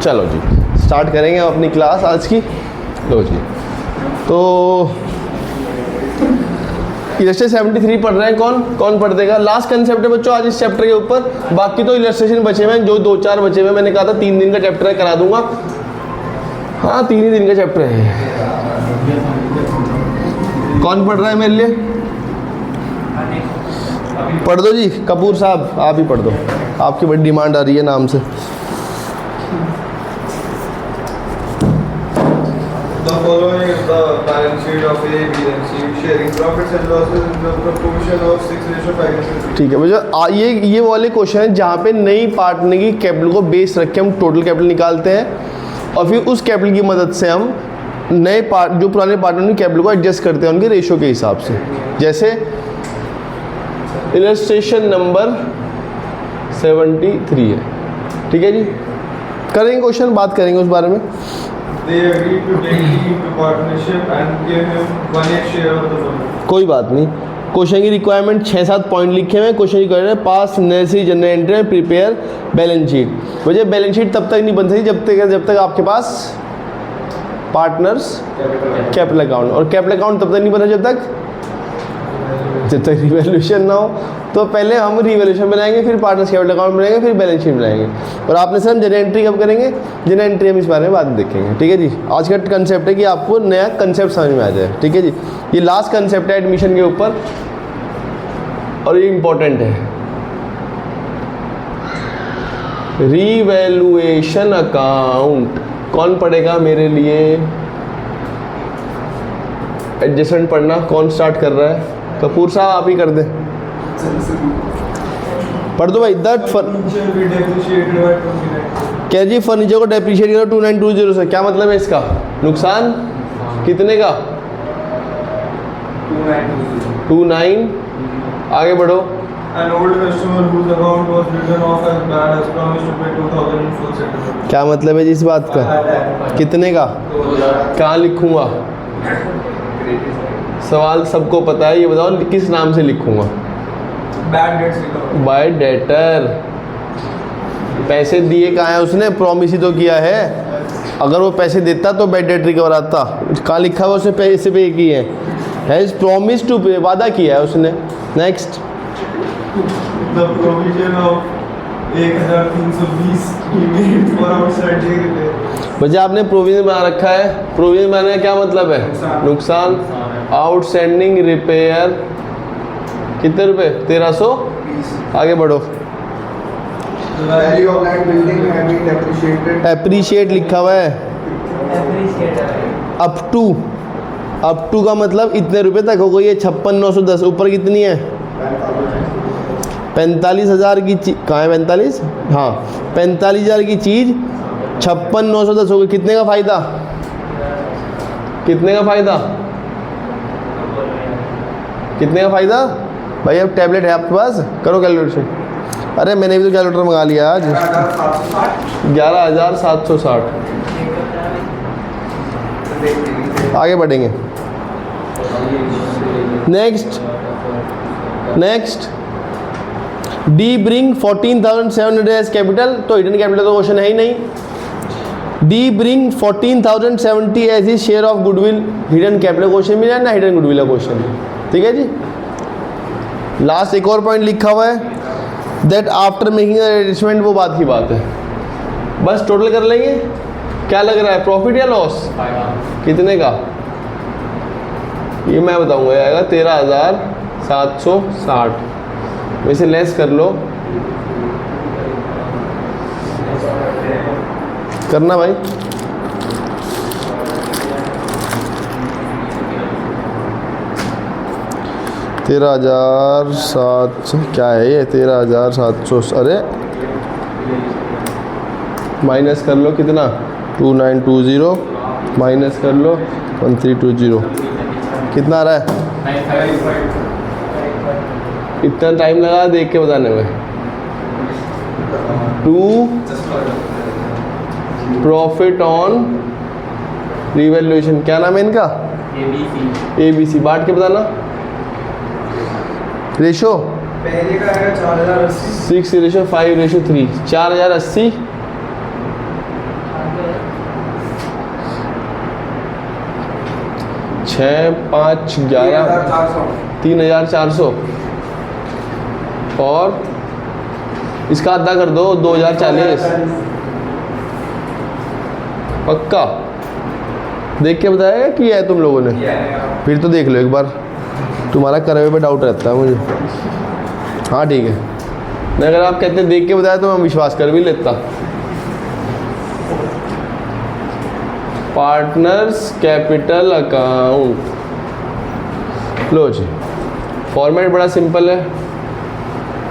चलो जी स्टार्ट करेंगे अपनी क्लास आज की। लो जी, तो इलस्ट्रेशन 73 पढ़ रहे हैं। कौन पढ़ देगा? लास्ट कंसेप्ट है बच्चों आज इस चैप्टर के ऊपर। बाकी तो इलस्ट्रेशन बचे हुए हैं, जो 2-4 बचे हुए हैं। मैंने कहा था 3 दिन का चैप्टर है, करा दूंगा। हाँ 3 ही दिन का चैप्टर है। कौन पढ़ रहा है मेरे लिए? पढ़ दो जी, कपूर साहब आप ही पढ़ दो, आपकी बड़ी डिमांड आ रही है नाम से। The following is the balance sheet of A, B and C, sharing profits and losses in the proportion of 6:5. ठीक है भैया, ये वाले क्वेश्चन है जहाँ पे नई पार्टनर की कैपिटल को बेस रख के हम टोटल कैपिटल निकालते हैं और फिर उस कैपिटल की मदद से हम नए जो पुराने पार्टनर की कैपिटल को एडजस्ट करते हैं उनके रेशो के हिसाब से। जैसे इलस्ट्रेशन नंबर 73 है, ठीक है जी। करेंगे क्वेश्चन, बात करेंगे उस बारे में। They agreed to take him into partnership and give him 1/8 share of the profit. कोई बात नहीं। क्वेश्चन की रिक्वायरमेंट 6-7 पॉइंट लिखे हुए हैं। क्वेश्चन की requirement pass necessary general entry and prepare balance sheet. मुझे बैलेंस शीट तब तक नहीं बन सकती जब तक आपके पास पार्टनर्स कैपिटल अकाउंट, और कैपिटल अकाउंट तब तक नहीं बना जब तक रिवैल्यूएशन ना हो। तो पहले हम रिवैल्यूएशन बनाएंगे, फिर पार्टनर्स कैपिटल अकाउंट बनाएंगे, फिर बैलेंस शीट बनाएंगे। और आपने सर जनरल एंट्री कब करेंगे? जनरल एंट्री हम इस बारे में बाद में देखेंगे, ठीक है जी। आज का कंसेप्ट है कि आपको नया कंसेप्ट समझ में आ जाए, ठीक है जी। ये लास्ट कंसेप्ट है एडमिशन के ऊपर और ये इंपॉर्टेंट है। रिवैल्यूएशन अकाउंट कौन पढ़ेगा मेरे लिए? एडजस्टमेंट पढ़ना कौन स्टार्ट कर रहा है? कपूर साहब आप ही कर दें, पढ़ दो भाई। क्या जी फर्नीचर को डेप्रिशिएट करो 2920 से, क्या मतलब है इसका? नुकसान कितने का? 29। आगे बढ़ो। An old customer whose account was written off as bad has promised to pay 2000 in full settlement. क्या मतलब है जी इस बात का? कितने का? कहाँ लिखूंगा? सवाल सबको पता है, ये बताओ किस नाम से लिखूंगा? Bad debts recovered. Bye debtor. पैसे दिए कहाँ है उसने? प्रॉमिस ही तो किया है। अगर वो पैसे देता तो बैड डेट रिकवर आता। कहाँ लिखा हुआ उसने पैसे पे किए हैं? हैज़ प्रॉमिस टू पे, वादा किया है उसने। Next. The provision of 1320 he made for outstanding repairs. बच्चा आपने प्रोविजन बना रखा है। प्रोविजन बनाने का क्या मतलब है? नुकसान। आउटस्टैंडिंग रिपेयर कितने रुपए? 1300। आगे बढ़ो। The value of that building had been depreciated. Appreciate लिखा हुआ है। अप टू का मतलब इतने रुपए तक हो गई है। 56,910 ऊपर कितनी है? 45,000 की चीज। कहाँ है 45? हाँ 45,000 की चीज़ 56,910 हो गई। कितने का फ़ायदा? कितने का फ़ायदा? कितने का फ़ायदा? भाई अब टैबलेट है आपके पास, करो कैलकुलेशन। अरे मैंने भी तो कैलकुलेटर मंगा लिया आज। 11,760। आगे बढ़ेंगे। Next D bring 14,700 as capital. तो हिडन कैपिटल तो क्वेश्चन है ही नहीं। D bring 14,070 as he share of goodwill. Hidden capital question मिला ना, हिडन गुडविल का क्वेश्चन, ठीक है जी। लास्ट एक और पॉइंट लिखा हुआ है दैट आफ्टर मेकिंग एडजस्टमेंट, वो बात की बात है। बस टोटल कर लेंगे। क्या लग रहा है, प्रॉफिट या लॉस? कितने का? ये मैं बताऊंगा। आएगा 13,760। वैसे लेस कर लो, करना भाई। तेरह हजार सात, क्या है ये? 13,700। अरे माइनस कर लो कितना? 2920 माइनस कर लो 1320। कितना आ रहा है? इतना टाइम लगा देख के बताने में। 2 प्रॉफिट ऑन रिवैल्यूएशन, क्या नाम है इनका? ABC। बांट के बताना। रेशो पहले का आएगा 4080, 6:5:3। 4080 6 5 11 3,400 और इसका आधा कर दो 2,040 पक्का देख के बताया कि है तुम लोगों ने? फिर तो देख लो एक बार, तुम्हारा करवे पे डाउट रहता है मुझे। हाँ ठीक है, नहीं अगर आप कहते देख के बताया तो मैं विश्वास कर भी लेता। पार्टनर्स कैपिटल अकाउंट, लो जी फॉर्मेट बड़ा सिंपल है।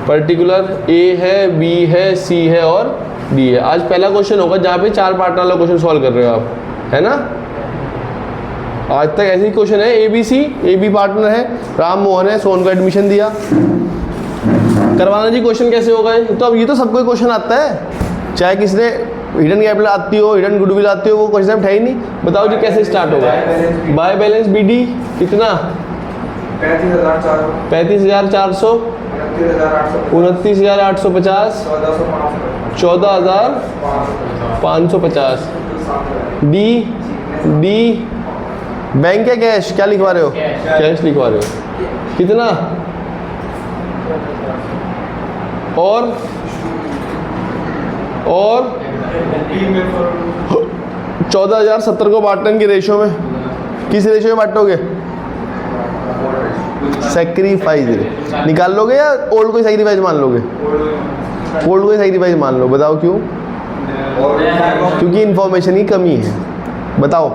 पर्टिकुलर ए है, बी है, सी है और डी है। आज पहला क्वेश्चन होगा जहाँ पे 4 पार्टनर वाला क्वेश्चन सॉल्व कर रहे हो आप, है ना? आज तक ऐसे ही क्वेश्चन है। A B C, A B partner है, राम मोहन है, सोन को एडमिशन दिया। करवाना जी क्वेश्चन कैसे होगा? तो अब ये तो सबको क्वेश्चन आता है, चाहे किसने हिडन कैपिटल आती हो, हिडन गुडविल आती हो, वो क्वेश्चन है ही नहीं। बताओ जी कैसे स्टार्ट होगा? बाय बैलेंस बी डी कितना? 35,400 29,850 14,550। डी डी बैंक है कैश? क्या लिखवा रहे हो? कैश लिखवा रहे हो। कितना? और 14,070 को बांटने की रेशो में, किस रेशो में बांटोगे? सेक्रीफाइस निकाल लोगे या ओल्ड को सेक्रीफाइस मान लोगे? ओल्ड को सेक्रीफाइस मान लो। बताओ क्यों? क्योंकि इन्फॉर्मेशन की कमी है। बताओ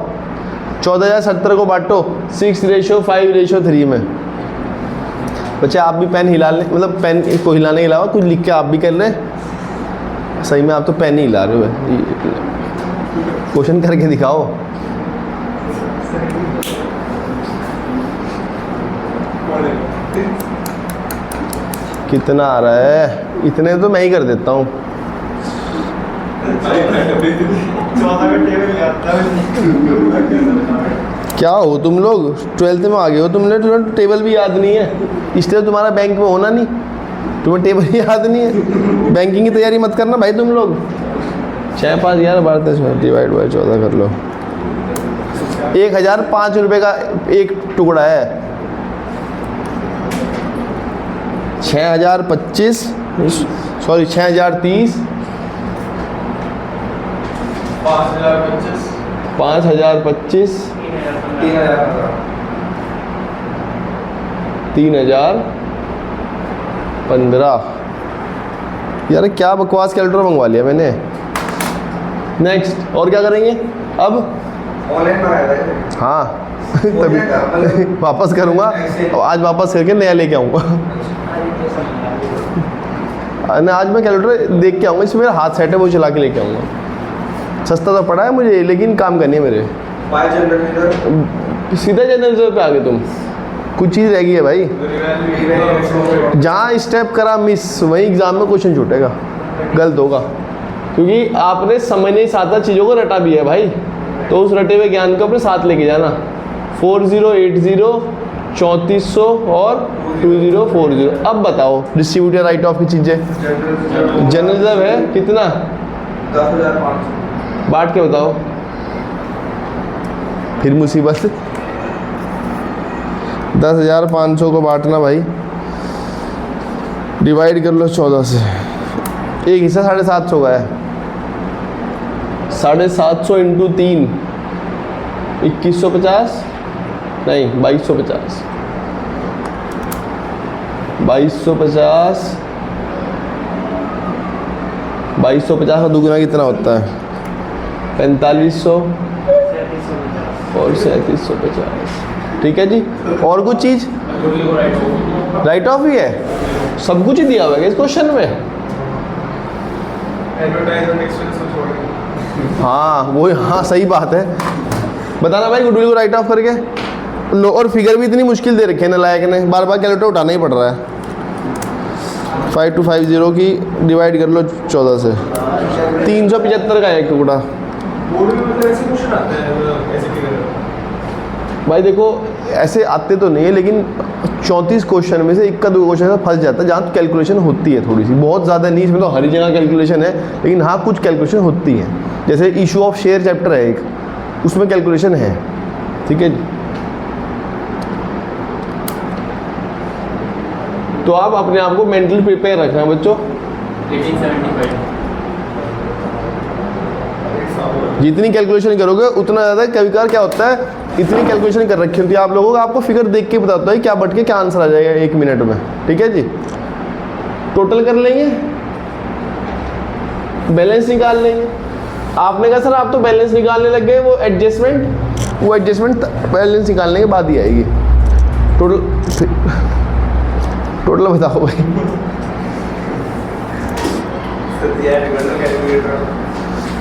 14,070 को बांटो 6:5:3 में। बच्चे आप भी पेन हिला लें, मतलब पेन को हिलाने के अलावा कुछ लिख के आप भी कर लें। सही में आप तो पेन ही हिला रहे हो। क्वेश्चन करके दिखाओ। कितना आ रहा है? इतने तो मैं ही कर देता हूँ। क्या हो तुम लोग? 12th में आ गए हो तुमने, तुम्हें टेबल भी याद नहीं है, इसलिए तुम्हारा बैंक में होना नहीं। तुम्हें टेबल ही याद नहीं है। बैंकिंग की तैयारी मत करना भाई तुम लोग। 6 5 11 12 डिवाइड बाई 14 कर लो। 1,005 रुपये का एक टुकड़ा है। 6,025 सॉरी 6,030 5,025 3,015। यार क्या बकवास कैलकुलेटर मंगवा लिया मैंने। नेक्स्ट और क्या करेंगे अब? ऑनलाइन मंगाया था। हाँ तभी वापस करूँगा। आज वापस करके नया लेके आऊँगा। आज मैं कैलकुलेटर देख के आऊँगा, इसमें मेरा हाथ सेट है, वो चला के लेके आऊँगा। सस्ता तो पड़ा है मुझे, लेकिन काम करनी है मेरे। सीधा जनरल रिजर्व पे आ गए तुम। कुछ चीज़ रह गई है भाई। जहाँ स्टेप करा मिस, वहीं एग्जाम में क्वेश्चन छूटेगा, गलत होगा। क्योंकि आपने समझने साथ चीज़ों को रटा भी है भाई, तो उस रटे हुए ज्ञान को अपने साथ लेके जाना। 4080 3400 और 2040। अब बताओ डिस्ट्रीब्यूटर राइट ऑफ की चीज़ें। जनरल रिजर्व है कितना? 10,500। बांट के बताओ, फिर मुसीबत। 10,500 को बांटना भाई, डिवाइड कर लो 14 से। एक हिस्सा 750 का है। 750 इंटू 3 2150 नहीं 2250। 2250 का दुगुना कितना होता है? 4500 और 3750। ठीक है जी। और कुछ चीज़? राइट ऑफ ही है, सब कुछ ही दिया हुआ है इस क्वेश्चन में। हाँ वो, हाँ सही बात है। बताना भाई गुडविल को राइट ऑफ करके लो। और फिगर भी इतनी मुश्किल दे रखे हैं नालायक ने, बार बार कैलकुलेटर उठाना ही पड़ रहा है। 5250 की डिवाइड कर लो 14 से। 375 का एक टुकड़ा। भाई देखो ऐसे आते तो नहीं है, लेकिन 34 क्वेश्चन में से 1 2 क्वेश्चन फंस जाता है जहाँ कैलकुलेशन होती है थोड़ी सी, बहुत ज़्यादा नहीं। इसमें तो हर जगह कैलकुलेशन है, लेकिन हाँ कुछ कैलकुलेशन होती है। जैसे इशू ऑफ शेयर चैप्टर है एक, उसमें कैलकुलेशन है। ठीक है तो आप अपने आप को मेंटली प्रिपेयर रखें बच्चों। 1875। जितनी कैलकुलेशन करोगे उतना ज़्यादा। कभी कभार क्या होता है, इतनी कैलकुलेशन कर रखी होती है आप लोगों को, आपको फिगर देख के बताता है क्या बट के क्या आंसर आ जाएगा 1 मिनट में। ठीक है जी, टोटल कर लेंगे, बैलेंस निकाल लेंगे। आपने कहा सर आप तो बैलेंस निकालने लग गए, वो एडजस्टमेंट बैलेंस निकालने के बाद ही आएगी। टोटल बताओ भाई।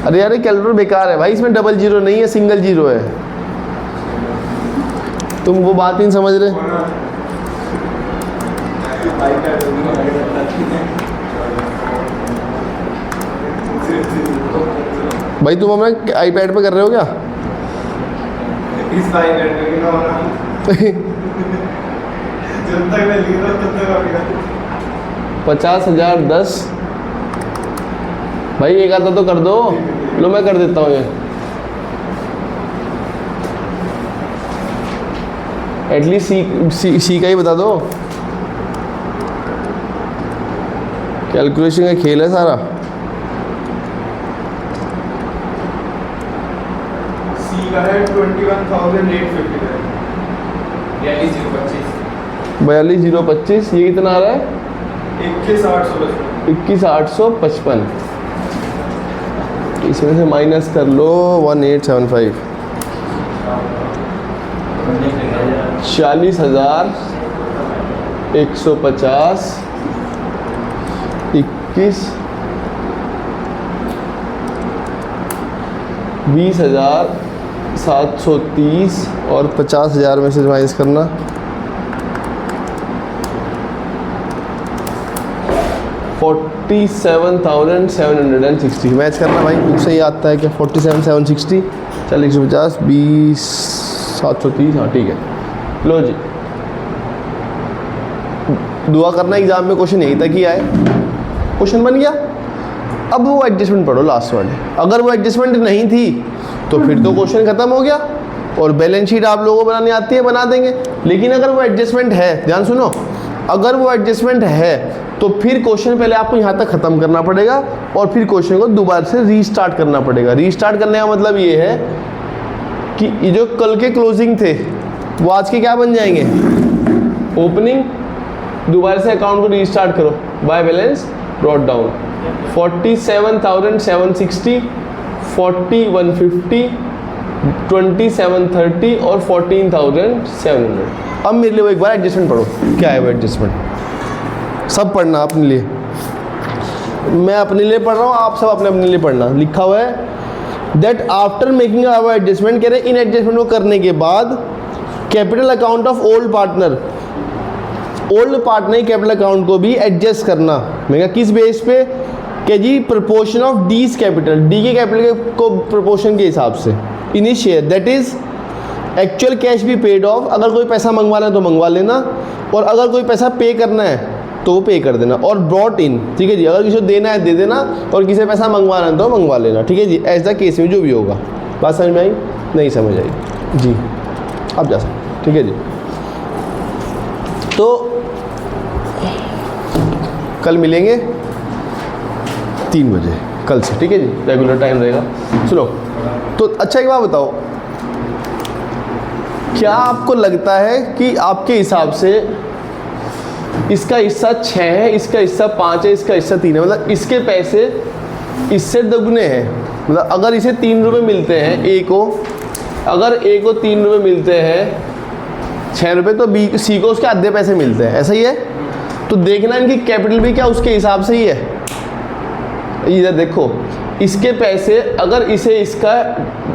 अरे यार कैलकुलेटर बेकार है भाई, इसमें डबल जीरो नहीं है, सिंगल जीरो है। तुम वो बात नहीं समझ रहे। भाई तुम अपने आईपैड पे कर रहे हो क्या? इस iPad में भी ना होना। जब तक मैं लिख रहा हूँ तब तक आएगा। 50,010 भाई एक आता तो कर दो। लो मैं कर देता हूँ ये। एटलीस्ट सी का ही बता दो। कैलकुलेशन का खेल है सारा। C का है 21,850 है। 42,025। 42,025 ये कितना आ रहा है? 21,855। 21,855। इसमें से माइनस कर लो 1875। 40,150 21 20,730 और 50,000 में से माइनस करना 47,760। मैच करना भाई, बुक से ही आता है क्या? 47,760 40 150 20 730। हाँ ठीक है, लो जी। दुआ करना एग्जाम में क्वेश्चन यही तक ही आए। क्वेश्चन बन गया। अब वो एडजस्टमेंट पढ़ो लास्ट वाले। अगर वो एडजस्टमेंट नहीं थी तो फिर तो क्वेश्चन खत्म हो गया और बैलेंस शीट आप लोगों को बनानी आती है, बना देंगे। लेकिन अगर वो एडजस्टमेंट है, ध्यान सुनो, अगर वो एडजस्टमेंट है तो फिर क्वेश्चन पहले आपको यहाँ तक ख़त्म करना पड़ेगा और फिर क्वेश्चन को दोबारा से रीस्टार्ट करना पड़ेगा। रीस्टार्ट करने का मतलब ये है कि ये जो कल के क्लोजिंग थे वो आज के क्या बन जाएंगे? ओपनिंग। दोबारा से अकाउंट को रीस्टार्ट करो। बाय बैलेंस ब्रॉट डाउन 47,760 4150 2730 और 14,700। अब मेरे लिए वो एक बार एडजस्टमेंट पढ़ो। क्या है वो एडजस्टमेंट? सब पढ़ना अपने लिए। मैं अपने लिए पढ़ रहा हूँ, आप सब अपने अपने लिए पढ़ना। लिखा हुआ है that after making our adjustment, कह रहे इन एडजस्टमेंट को करने के बाद capital account of old partner capital account को भी एडजस्ट करना। मैं कहा किस बेस पे? कि जी proportion of D's capital, D के कैपिटल को प्रोपोर्शन के हिसाब से। Initiate that is actual cash भी पेड ऑफ। अगर कोई पैसा मंगवाना है तो मंगवा लेना, और अगर कोई पैसा पे करना है तो वो पे कर देना। और ब्रॉट इन, ठीक है जी, अगर किसी को देना है दे देना और किसी पैसा मंगवाना है तो मंगवा लेना। ठीक है जी, ऐसा केस में जो भी होगा। बात समझ में आई? नहीं समझ आई जी, आप जा सकते। ठीक है जी, तो कल मिलेंगे 3 बजे कल से। ठीक है जी, रेगुलर टाइम रहेगा। सुनो तो अच्छा एक बात बताओ, क्या आपको लगता है कि आपके हिसाब से इसका हिस्सा 6 है, इसका हिस्सा 5 है, इसका हिस्सा 3 है, मतलब इसके पैसे इससे दोगुने हैं? मतलब अगर इसे 3 रुपये मिलते हैं ए को, अगर ए को 3 रुपये मिलते हैं 6 रुपये, तो बी सी को उसके आधे पैसे मिलते हैं। ऐसा ही है? तो देखना इनकी कैपिटल भी क्या उसके हिसाब से ही है। इधर देखो, इसके पैसे अगर इसे इसका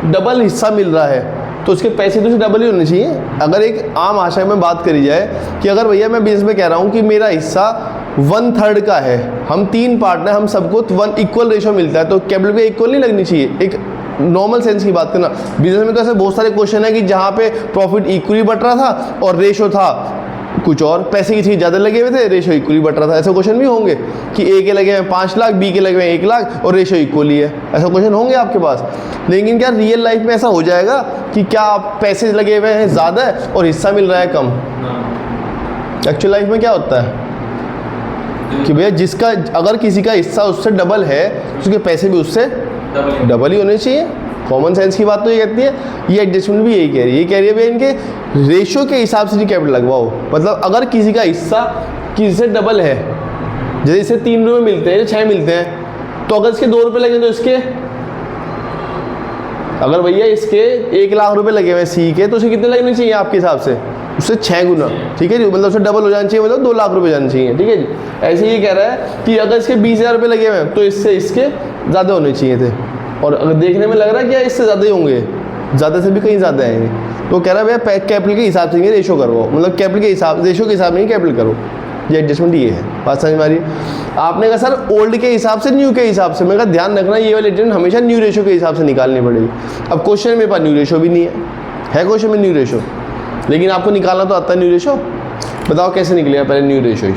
डबल हिस्सा मिल रहा है तो उसके पैसे तो इसे डबल ही होने चाहिए। अगर एक आम भाषा में बात करी जाए कि अगर भैया मैं बिजनेस में कह रहा हूँ कि मेरा हिस्सा 1/3 का है, हम 3 पार्टनर, हम सबको 1 इक्वल रेशो मिलता है, तो कैपिटल भी इक्वल नहीं लगनी चाहिए। एक नॉर्मल सेंस की बात करना। बिजनेस में तो ऐसे बहुत सारे क्वेश्चन है कि जहाँ पे प्रॉफिट इक्वली बट रहा था और रेशो था कुछ और, पैसे की चीज़ ज़्यादा लगे हुए थे, रेशो इक्वली बट रहा था। ऐसे क्वेश्चन भी होंगे कि ए के लगे हुए 5 लाख, बी के लगे हुए 1 लाख और रेशो इक्वली है। ऐसा क्वेश्चन होंगे आपके पास। लेकिन क्या रियल लाइफ में ऐसा हो जाएगा कि क्या आप पैसे लगे हुए हैं ज़्यादा है और हिस्सा मिल रहा है कम? एक्चुअल लाइफ में क्या होता है? कि भैया जिसका अगर किसी का हिस्सा उससे डबल है उसके पैसे भी उससे डबल ही होने चाहिए। कॉमन सेंस की बात तो ये कहती है, ये एडजस्टमेंट भी यही कह रही है। ये कह रही है भैया इनके रेशियो के हिसाब से नहीं कैपिटल लगवाओ। मतलब अगर किसी का हिस्सा किसी से डबल है, जैसे इसे 3 रुपये मिलते हैं, 6 मिलते हैं, तो अगर इसके 2 रुपये लगे तो इसके, अगर भैया इसके 1 लाख रुपए लगे हुए सी के, तो उसे कितने लगने चाहिए आपके हिसाब से? उससे 6 गुना, ठीक है जी, मतलब उससे डबल हो जाना चाहिए, मतलब 2 लाख रुपए जाने चाहिए, ठीक है जी। ऐसे ही कह रहा है कि अगर इसके 20,000 रुपये लगे हुए हैं तो इससे इसके ज़्यादा होने चाहिए थे, और अगर देखने में लग रहा है कि इससे ज़्यादा ही होंगे, ज़्यादा से भी कहीं ज़्यादा है, तो कह रहा है भैया कैपिटल के हिसाब से रेशो करो, मतलब कैपिटल के हिसाब, रेशो के हिसाब में ही कैपिटल करो। ये एडजस्टमेंट ये है, बात समझ में आ रही है? आपने कहा सर ओल्ड के हिसाब से न्यू के हिसाब से, मैं कहा ध्यान रखना ये वाली एडजस्टमेंट हमेशा न्यू रेशो के हिसाब से निकालनी पड़ेगी। अब क्वेश्चन मेरे पास न्यू रेशो भी नहीं है क्वेश्चन में न्यू रेशो, लेकिन आपको निकालना तो आता है न्यू रेशो। बताओ कैसे निकलेगा पहले न्यू रेशो ही।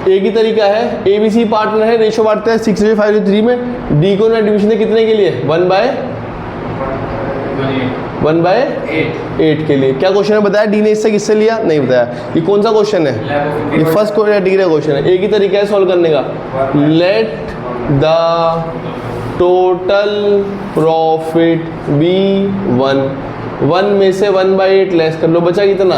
एक ही तरीका है, ABC पार्टनर है, रेशो बांटते हैं 6/5 में, डी को ना डिविजन है कितने के लिए? 1/8 के लिए। क्या क्वेश्चन है बताया? डी ने इससे किससे लिया? नहीं बताया। ये कौन सा क्वेश्चन है? ये फर्स्ट कैटेगरी का क्वेश्चन है। एक ही तरीका है सॉल्व करने का, let the total profit be 1 में से 1/8 लेस कर लो, बचा कितना?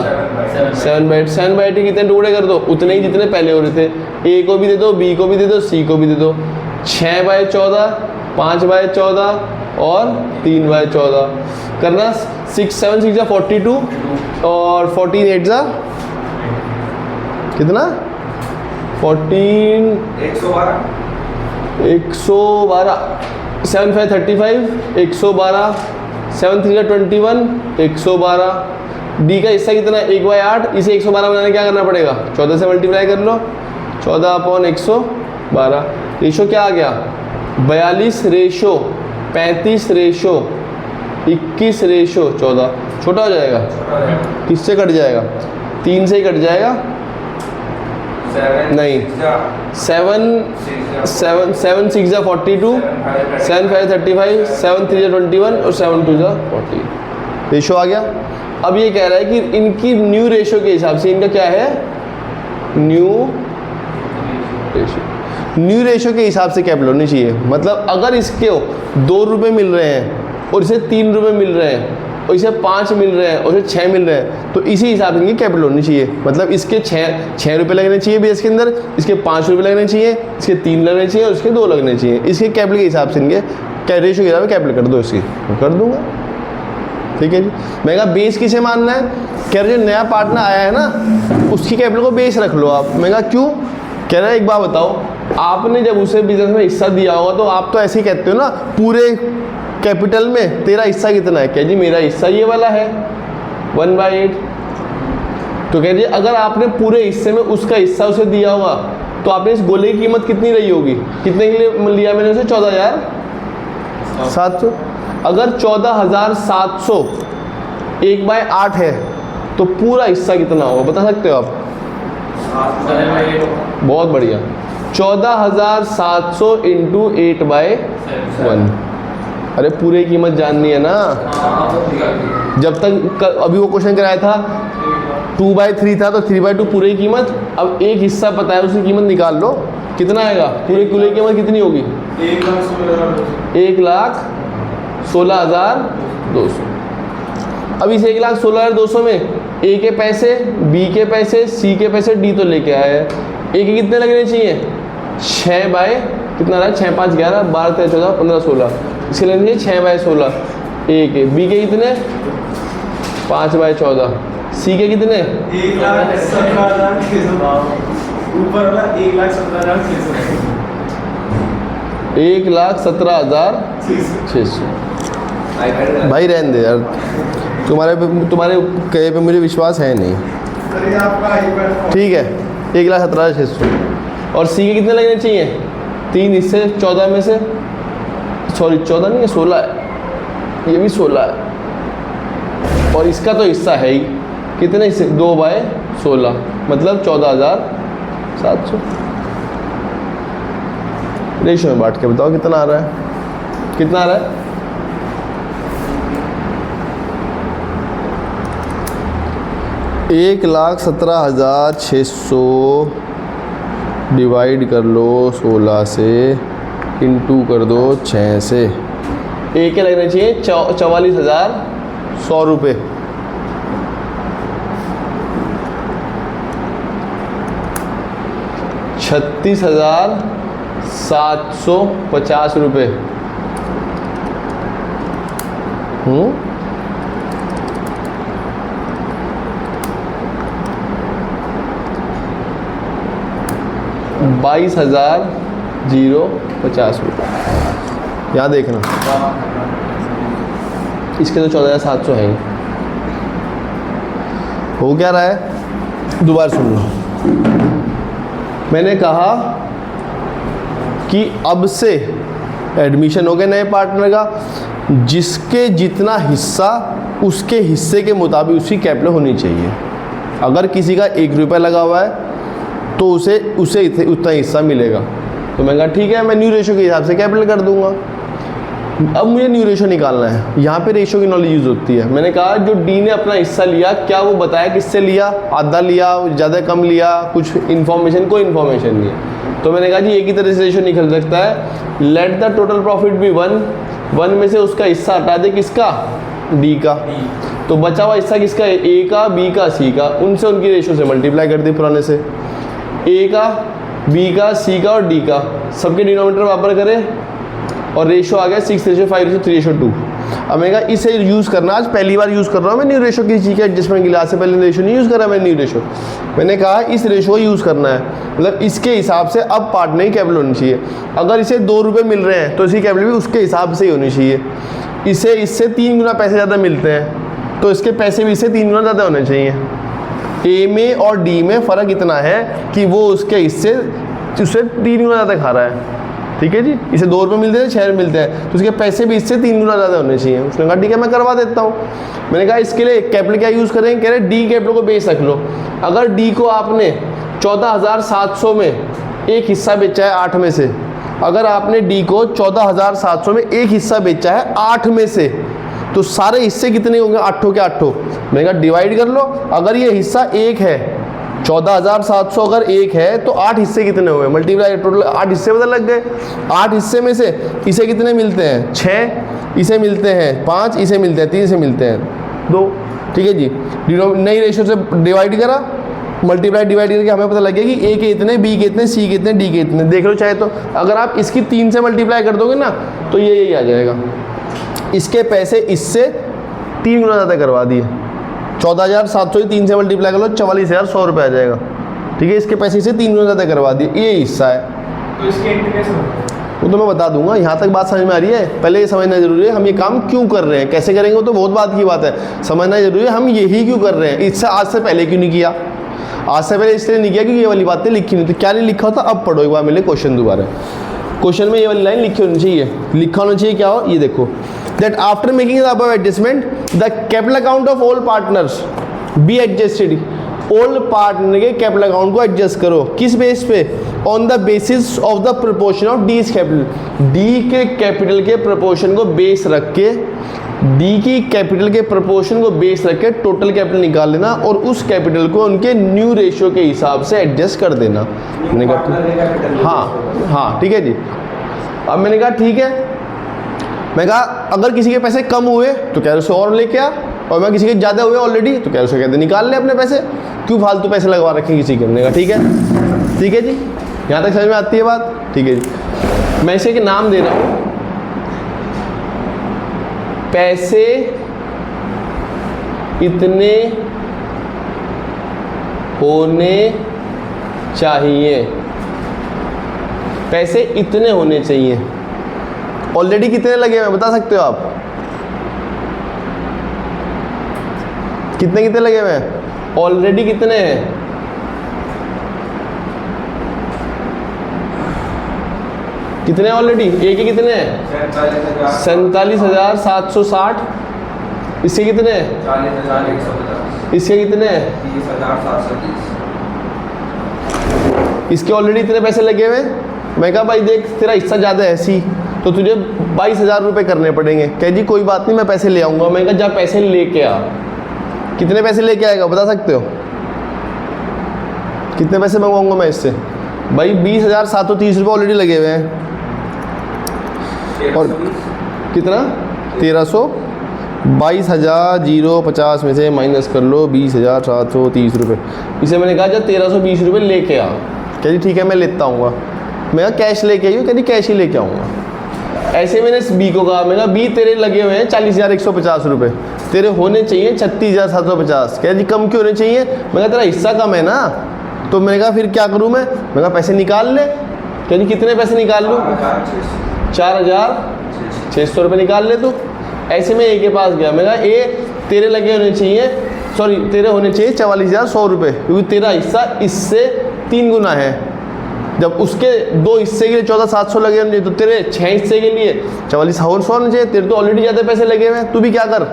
7/8। 7/8 के कितने टुकड़े कर दो? उतने ही जितने पहले हो रहे थे। ए को भी दे दो, बी को भी दे दो, सी को भी दे दो। 6/14, 5/14 और 3/14 करना। 7 6 42 और 14 8 कितना? 14 112 7 5 35 112 7 3 21 112। डी का हिस्सा कितना? 1/8। इसे 112 बनाने क्या करना पड़ेगा? 14 से मल्टीप्लाई कर लो, 14/112। रेशो क्या आ गया? 42 रेशो 35 रेशो 21 रेशो 14। छोटा हो जाएगा, किससे कट जाएगा? 3 से ही कट जाएगा। नहीं, 7 6 42, 7 5 35, 7 3 21 और 7 2 40। रेशो आ गया। अब ये कह रहा है कि इनकी न्यू रेशो के हिसाब से इनका क्या है? New ratio. न्यू रेशो के हिसाब से कैपिटल होनी चाहिए। मतलब अगर इसके 2 रुपये मिल रहे हैं और इसे 3 रुपये मिल रहे हैं और इसे 5 मिल रहे हैं और इसे 6 मिल रहे हैं, तो इसी हिसाब से इनकी कैपिटल होनी चाहिए। मतलब इसके 6 रुपये लगने चाहिए बेस के अंदर, इसके 5 रुपये लगने चाहिए, इसके 3 लगने चाहिए और इसके 2 लगने चाहिए। इसके कैपिटल के हिसाब से इनके रेशो के हिसाब से कैपिटल कर दो, इसकी कर दूंगा, ठीक है जी। मैं कहा बेस किसे मानना है? कह रहे जो नया पार्टनर आया है ना, उसकी कैपिटल को बेस रख लो आप। मैं कहा क्यों? कह रहा है एक बात बताओ, आपने जब उसे बिजनेस में हिस्सा दिया होगा तो आप तो ऐसे ही कहते हो ना, पूरे कैपिटल में तेरा हिस्सा कितना है? कह जी मेरा हिस्सा ये वाला है 1/8। तो कह जी अगर आपने पूरे हिस्से में उसका हिस्सा उसे दिया होगा तो आपने इस गोले की कीमत कितनी रही होगी? कितने के लिए लिया मैंने उसे? 14,700। अगर 14,700 1/8 है तो पूरा हिस्सा कितना होगा बता सकते हो आप? बहुत बढ़िया, 14,700 इंटू 8/1। अरे पूरे कीमत जाननी है ना। जब तक अभी वो क्वेश्चन कराया था 2/3 था तो 3/2 पूरे की कीमत। अब एक हिस्सा पता है उसकी कीमत निकाल लो, कितना आएगा? पूरे की कीमत कितनी होगी? 1,16,200। अब इस 1,16,200 में ए के पैसे, बी के पैसे, सी के पैसे, डी तो लेके आए हैं। ए के कितने लगने चाहिए? 6 बाय कितना रहा? 6 5 11 12 13 14 15 16। इसके लगने चाहिए 6/16 ए के। बी के कितने? 5/14। सी के कितने? 1,17,600। भाई रहने दे यार, तुम्हारे कहे पे मुझे विश्वास है नहीं। ठीक है, 1,17,600। और सी के कितने लगने चाहिए? 3 हिस्से 14 में से, सॉरी 14 नहीं है 16 है, ये भी 16 है और इसका तो हिस्सा है ही। कितने हिस्से? 2/16 मतलब 14,700। रेशो में बांट के बताओ कितना आ रहा है? कितना आ रहा है? 1,17,600 डिवाइड कर लो 16 से, इंटू कर दो 6 से। एक के लगने चाहिए 44,100 रुपये। ₹36,750 रुपये। हम्म, 22,050 रुपये। यहाँ देखना, इसके तो 14,700 है ही। हो क्या रहा है, दोबारा सुन लो। मैंने कहा कि अब से एडमिशन हो गया नए पार्टनर का, जिसके जितना हिस्सा उसके हिस्से के मुताबिक उसकी कैपिटल होनी चाहिए। अगर किसी का 1 रुपया लगा हुआ है तो उसे उतना हिस्सा मिलेगा। तो मैंने कहा ठीक है, मैं न्यू रेशो के हिसाब से कैपिटल कर दूंगा। अब मुझे न्यू रेशो निकालना है, यहाँ पे रेशो की नॉलेज यूज़ होती है। मैंने कहा जो डी ने अपना हिस्सा लिया, क्या वो बताया किससे लिया, आधा लिया, ज़्यादा कम लिया, कुछ इन्फॉर्मेशन, कोई इन्फॉर्मेशन नहीं है। तो मैंने कहा जी एक ही तरह से रेशो निकल सकता है, let the total profit be 1 में से उसका हिस्सा हटा दे, किसका, डी का। तो बचा हुआ हिस्सा किसका है, ए का, बी का, सी का। उनसे उनकी रेशो से मल्टीप्लाई कर दी पुराने से, ए का, बी का, सी का और डी का, सबके डिनोमिनेटर बराबर करें और रेशो आ गया 6:5:3:2। अब मैंने कहा इसे यूज़ करना, आज पहली बार यूज़ कर रहा हूँ मैं न्यू रेशो की चीज़ के एडजस्टमेंट के लिए। आज से पहले रेशो नहीं यूज़ करा मैं न्यू रेशो। मैंने कहा इस रेशो को यूज़ करना है, मतलब इसके हिसाब से अब पार्टनर की कैपिटल होनी चाहिए। अगर इसे 2 रुपये मिल रहे हैं तो इसकी कैपिटल भी उसके हिसाब से ही होनी चाहिए। इससे 3 गुना पैसे ज़्यादा मिलते हैं तो इसके पैसे भी इससे 3 गुना ज़्यादा होने चाहिए। ए में और डी में फ़र्क इतना है कि वो उसके हिस्से उससे 3 गुना ज़्यादा खा रहा है, ठीक है जी। इसे 2 रुपये मिलते हैं, 6 मिलते हैं, तो उसके पैसे भी इससे 3 गुना ज़्यादा होने चाहिए। उसने कहा ठीक है मैं करवा देता हूँ। मैंने कहा इसके लिए कैपिटल क्या यूज़ करेंगे, कह रहे डी कैपिटल को बेस रख लो। अगर डी को आपने 14,700 में एक हिस्सा बेचा है 8 में से, अगर आपने डी को 14,700 में एक हिस्सा बेचा है 8 में से, तो सारे हिस्से कितने होंगे, 8 के 8। मैंने कहा डिवाइड कर लो। अगर ये हिस्सा 1 है, 14,700 अगर 1 है तो 8 हिस्से कितने हुए, मल्टीप्लाई, टोटल 8 हिस्से पता लग गए। 8 हिस्से में से इसे कितने मिलते हैं, 6, इसे मिलते हैं 5, इसे मिलते हैं 3, इसे मिलते हैं 2, ठीक है जी। नई रेशो से डिवाइड करा, मल्टीप्लाई डिवाइड करके हमें पता लग गया कि ए के इतने, बी के इतने, सी के इतने, डी के इतने। देख लो चाहे तो, अगर आप इसकी 3 से मल्टीप्लाई कर दोगे ना तो ये यही आ जाएगा। इसके पैसे इससे 3 गुना ज़्यादा करवा दिए। 14,700 ही 3 से मल्टीप्लाई कर लो, 44,100 रुपये आ जाएगा, ठीक है। इसके पैसे से 3 गुना ज़्यादा करवा दिए, ये हिस्सा है। तो इसके एंट्री कैसे होगा? वो तो मैं बता दूंगा। यहाँ तक बात समझ में आ रही है? पहले ये समझना जरूरी है हम ये काम क्यों कर रहे हैं, कैसे करेंगे वो तो बहुत बात की बात है। समझना जरूरी है हम यही क्यों कर रहे हैं, इससे आज से पहले क्यों नहीं किया। आज से पहले इसलिए नहीं किया क्योंकि ये वाली बातें लिखी नहीं, तो क्या नहीं लिखा होता अब पढ़ो एक बार मिले क्वेश्चन दोबारा। क्वेश्चन में ये वाली लाइन लिखी होनी चाहिए, लिखा होना चाहिए क्या हो, ये देखो, that after making the above adjustment the capital account of all partners be adjusted. Old partner के कैपिटल अकाउंट को एडजस्ट करो, किस बेस पे, on the basis of the proportion of D capital. D के कैपिटल के proportion को base रख के, डी की कैपिटल के प्रोपोर्शन को बेस रख के टोटल कैपिटल निकाल लेना और उस कैपिटल को उनके न्यू रेशियो के हिसाब से एडजस्ट कर देना। मैंने कहा हाँ ठीक है जी। अब मैंने कहा ठीक है, मैं कहा अगर किसी के पैसे कम हुए तो कह रहे उसे और लेके आ, और मैं किसी के ज़्यादा हुए ऑलरेडी तो कह रहे उसे कहते निकाल ले अपने पैसे, क्यों फालतू पैसे लगवा रखे किसी के। मैंने कहा ठीक है जी, यहाँ तक समझ में आती है बात, ठीक है जी। मैं इसे एक नाम दे रहा हूँ, पैसे इतने होने चाहिए, पैसे इतने होने चाहिए। ऑलरेडी कितने लगे हुए बता सकते हो आप, कितने लगे हुए हैं ऑलरेडी, कितने हैं, कितने ऑलरेडी, एक ही कितने हैं 47,760। इसके कितने हैं 40,150। इसके कितने हैं 30,730। इसके ऑलरेडी इतने पैसे लगे हुए। मैं कहा भाई देख तेरा हिस्सा ज़्यादा है सी, तो तुझे 22,000 रुपये करने पड़ेंगे। कह जी कोई बात नहीं मैं पैसे ले आऊँगा। मैं कहा जा पैसे लेके आ। कितने पैसे लेके आएगा बता सकते हो? कितने पैसे मंगवाऊंगा मैं इससे? भाई 20,730 रुपये ऑलरेडी लगे हुए हैं। और कितना? 1300। 22,050 में से माइनस कर लो 20,730 रुपये। इसे मैंने कहा जब 1320 रुपये लेके आ। कह दी ठीक है मैं लेता आऊँगा। मैं कहा कैश लेके आई हूँ, कह दी कैश ही लेके आऊँगा। ऐसे मैंने इस बी को कहा, मैं कहा बी तेरे लगे हुए हैं 40,150 रुपये, तेरे होने चाहिए 36,750। कह दी कम क्यों होने चाहिए? मैं कहा तेरा हिस्सा कम है ना। तो मैंने कहा फिर क्या करूँ मैं कहा पैसे निकाल ले। कह दी कितने पैसे निकाल लूँ? 4,600 रुपये निकाल ले तू। ऐसे में ए के पास गया, मैं कहा ए तेरे लगे होने चाहिए, सॉरी तेरे होने चाहिए 44,100 रुपये, क्योंकि तेरा हिस्सा इससे 3 गुना है। जब उसके 2 हिस्से के लिए 14,700 लगे होने चाहिए, तो तेरे 6 हिस्से के लिए 44,100 होने चाहिए। तेरे तो ऑलरेडी ज़्यादा पैसे लगे हुए हैं, तू भी क्या कर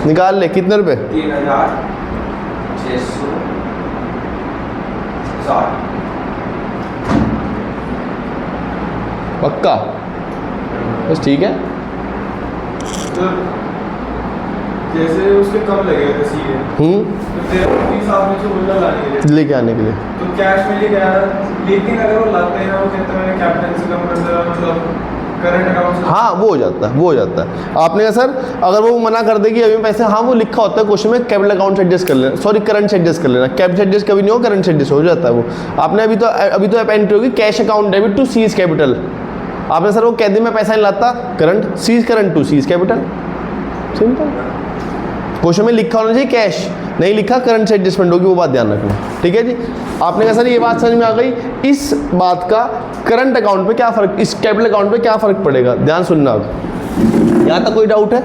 निकाल ले। कितने रुपये? 3,660। पक्का? बस ठीक है। तो जैसे उसके कम लगे थे सीए, तो तेरे 30,000 से बोला लाने के लिए, लेके आने के लिए तो कैश में लेके आया। लेकिन अगर वो लाते हैं वो कहते हैं मैंने कैपिटल से कम कर दिया, मतलब करंट अकाउंट से। हाँ वो हो जाता है, वो हो जाता है। आपने कहा सर अगर वो मना कर देगी अभी पैसे, हाँ वो लिखा होता है क्वेश्चन में कैपिटल अकाउंट से एडजस्ट कर लेना, सॉरी करंट से एडजस्ट कर लेना। कैपिटल से एडजस्ट कभी नहीं हो, करंट से एडजस्ट हो जाता है वो। आपने अभी तो आप एंट्री होगी cash account debit to C's capital. आपने सर वो कह दी मैं पैसा नहीं लाता, current C's current to C's capital, simple. Question में लिखा होना चाहिए कैश, नहीं लिखा करंट से एडजस्टमेंट होगी, वो बात ध्यान रखना। ठीक है जी। आपने कहा सर ये बात समझ में आ गई, इस बात का करंट अकाउंट पे क्या फ़र्क, इस कैपिटल अकाउंट पे क्या फ़र्क पड़ेगा? ध्यान सुनना। अब यहाँ तक कोई डाउट है?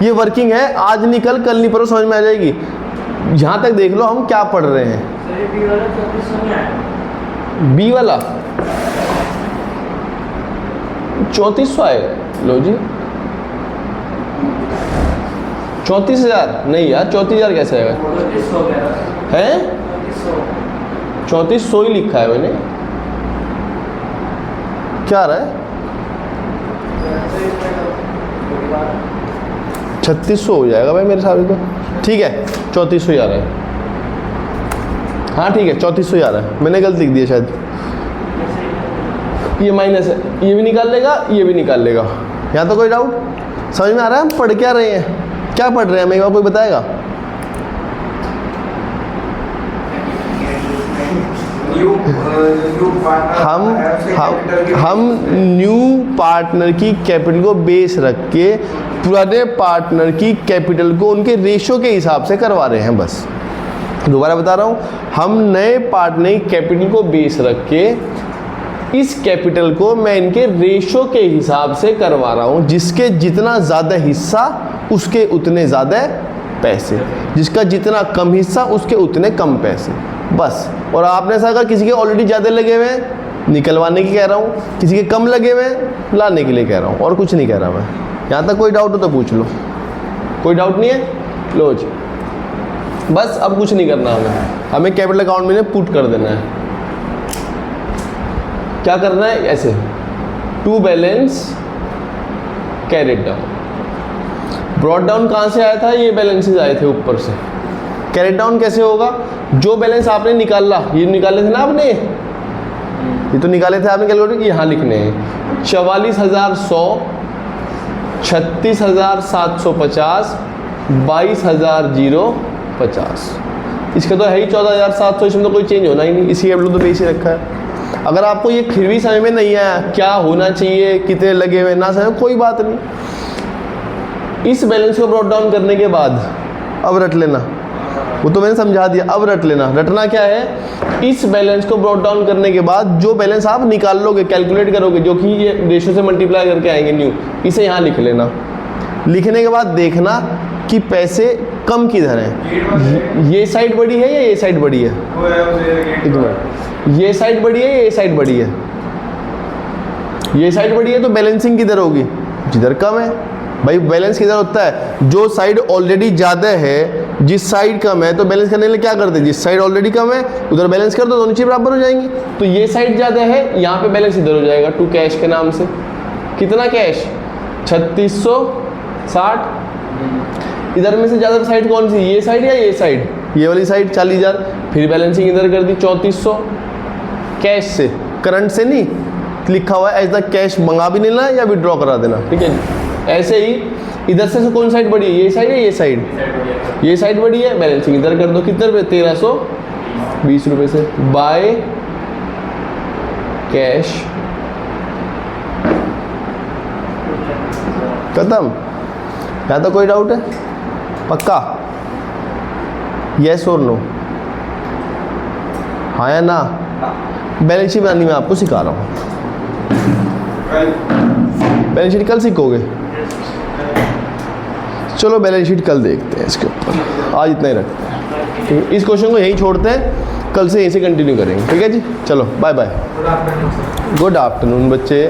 ये वर्किंग है, आज नहीं कल, कल नहीं परसों समझ में आ जाएगी। यहाँ तक देख लो हम क्या पढ़ रहे हैं। बी वाला 3400 आएगा। लो जी 34,000 नहीं यार, 34,000 कैसे आएगा? हैं 3400 ही लिखा है मैंने, क्या आ रहा है? 3600 हो जाएगा भाई मेरे हिसाब से तो। ठीक है 3400 ही आ रहा है। हाँ ठीक है 3400 ही आ रहा है, मैंने गलत लिख दिया शायद। ये माइनस है, ये भी निकाल लेगा, ये भी निकाल लेगा। यहाँ तो कोई डाउट? समझ में आ रहा है हम पढ़ क्या रहे हैं, क्या पढ़ रहे हैं? मेरे को कोई बताएगा? हम न्यू पार्टनर की कैपिटल को बेस रख के पुराने पार्टनर की कैपिटल को उनके रेशो के हिसाब से करवा रहे हैं। बस दोबारा बता रहा हूँ, हम नए पार्टनर की कैपिटल को बेस रख के इस कैपिटल को मैं इनके रेशो के हिसाब से करवा रहा हूँ। जिसके जितना ज़्यादा हिस्सा उसके उतने ज़्यादा पैसे, जिसका जितना कम हिस्सा उसके उतने कम पैसे, बस। और आपने ऐसा अगर किसी के ऑलरेडी ज़्यादा लगे हुए हैं निकलवाने की कह रहा हूँ, किसी के कम लगे हुए हैं लाने के लिए कह रहा हूँ, और कुछ नहीं कह रहा मैं। यहाँ तक कोई डाउट हो तो पूछ लो। कोई डाउट नहीं है? लो जी बस अब कुछ नहीं करना हमें कैपिटल अकाउंट में पुट कर देना है। क्या करना है? ऐसे to balance carried down. Brought down कहाँ से आया था? ये बैलेंसेस आए थे ऊपर से। कैरिड डाउन कैसे होगा? जो बैलेंस आपने निकाला, ये निकाले थे ना आपने, ये तो निकाले थे आपने कैलकुलेट, यहाँ लिखने हैं 44,100, 36,750, 22,050। इसका तो है ही 14,700, इसमें तो कोई चेंज होना ही नहीं, इसी कैपिटल तो बेस ही रखा है। अगर आपको ये फिर भी समझ में नहीं आया क्या होना चाहिए, कितने लगे हुए ना समझ, कोई बात नहीं। इस बैलेंस को ब्रॉट डाउन करने के बाद अब रट लेना, वो तो मैंने समझा दिया, अब रट लेना। रटना क्या है? इस बैलेंस को ब्रॉट डाउन करने के बाद जो बैलेंस आप निकाल लोगे, कैलकुलेट करोगे, जो कि ये रेशो से मल्टीप्लाई करके आएंगे न्यू, इसे यहाँ लिख लेना। लिखने के बाद देखना कि पैसे कम किधर हैं। ये साइड बड़ी है या ये साइड बड़ी है? एक मिनट, ये साइड बड़ी है या ये साइड बड़ी है? ये साइड बड़ी है तो बैलेंसिंग किधर होगी? जिधर कम है। भाई बैलेंस किधर होता है? जो साइड ऑलरेडी ज़्यादा है, जिस साइड कम है, तो बैलेंस करने के लिए क्या करते हैं? जिस साइड ऑलरेडी कम है उधर बैलेंस कर दो, दोनों चीज़ बराबर हो जाएंगी। तो ये साइड ज़्यादा है, यहाँ पे बैलेंस इधर हो जाएगा टू कैश के नाम से। कितना कैश? 3660। इधर में से ज़्यादा साइड कौन सी, ये साइड या ये साइड, ये वाली साइड 40,000, फिर बैलेंसिंग इधर कर दी 3400 कैश से, करंट से नहीं लिखा हुआ है, ऐसा कैश मंगा भी नहीं लेना या विड्रॉ करा देना, ठीक है जी। ऐसे ही इधर से कौन साइड बढ़ी है, ये साइड है ये साइड, ये साइड बढ़ी है, बैलेंसिंग इधर कर दो, कितने रुपये 1320 रुपये से, बाय कैश खत्म। क्या तो कोई डाउट है, पक्का, यस और नो, हाँ या ना। बैलेंस शीट बनानी मैं आपको सिखा रहा हूँ, बैलेंस शीट कल सीखोगे, चलो बैलेंस शीट कल देखते हैं, इसके ऊपर आज इतना ही रखते हैं, ठीक है। इस क्वेश्चन को यहीं छोड़ते हैं, कल से यहीं से कंटिन्यू करेंगे, ठीक है जी। चलो बाय बाय, गुड आफ्टरनून बच्चे।